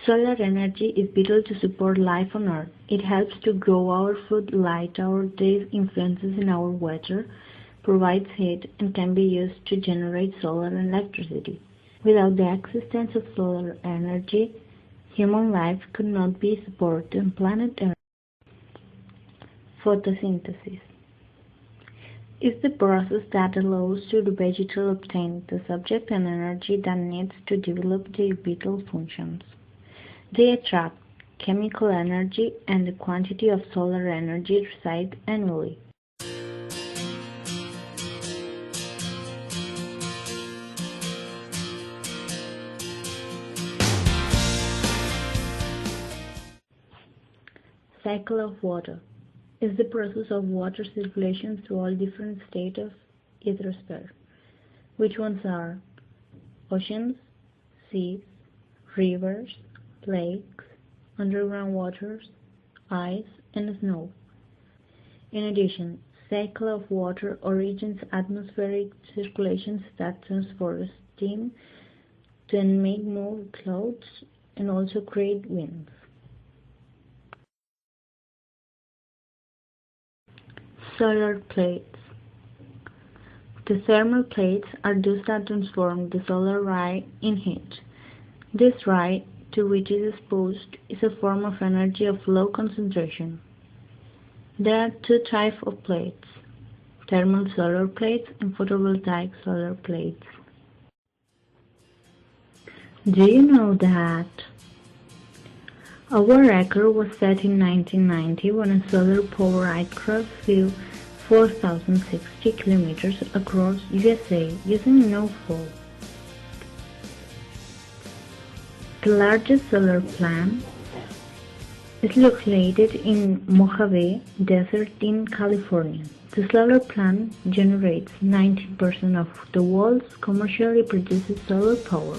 Solar energy is vital to support life on Earth. It helps to grow our food, light our days, influences in our weather, provides heat, and can be used to generate solar electricity. Without the existence of solar energy, human life could not be supported on planet Earth. Photosynthesis is the process that allows to the vegetal obtain the subject and energy that needs to develop their vital functions. They attract chemical energy, and the quantity of solar energy resides annually. Cycle of water is the process of water circulation through all different states of ethosphere. Which ones are oceans, seas, rivers, lakes, underground waters, ice, and snow. In addition, cycle of water origins atmospheric circulations that transport steam to make move clouds and also create winds. Solar plates. The thermal plates are those that transform the solar ray in heat. This ray, to which it is exposed, is a form of energy of low concentration. There are two types of plates: thermal solar plates and photovoltaic solar plates. Do you know that our record was set in 1990 when a solar power aircraft flew 4,060 kilometers across USA using no fuel? The largest solar plant is located in Mojave Desert in California. The solar plant generates 19% of the world's commercially produced solar power.